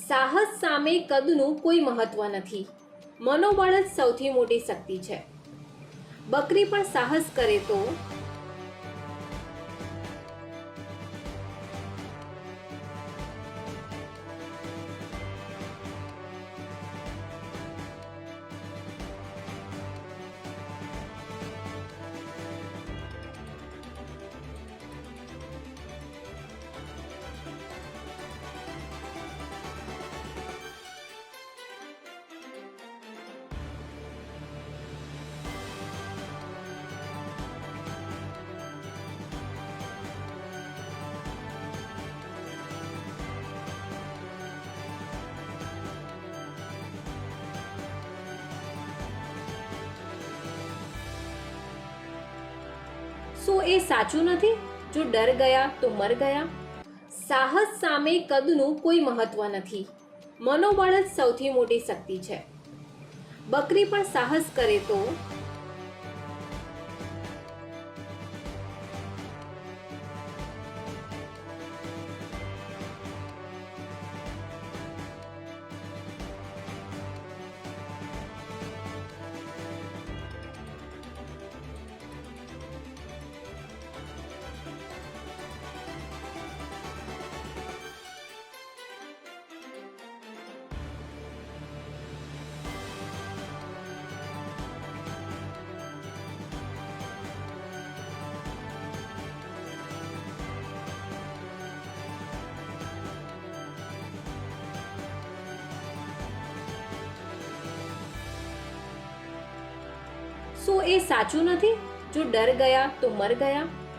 સાહસ સામે કદનું કોઈ મહત્વ નથી. મનોબળ જ સૌથી મોટી શક્તિ છે. બકરી પણ સાહસ કરે તો શું એ સાચું નથી? જો ડર ગયા તો મર ગયા. સાહસ સામે કદનું કોઈ મહત્વ નથી. મનોબળ જ સૌથી મોટી શક્તિ છે. બકરી પણ સાહસ કરે તો શું એ સાચું નથી? જો ડર ગયા તો મર ગયા.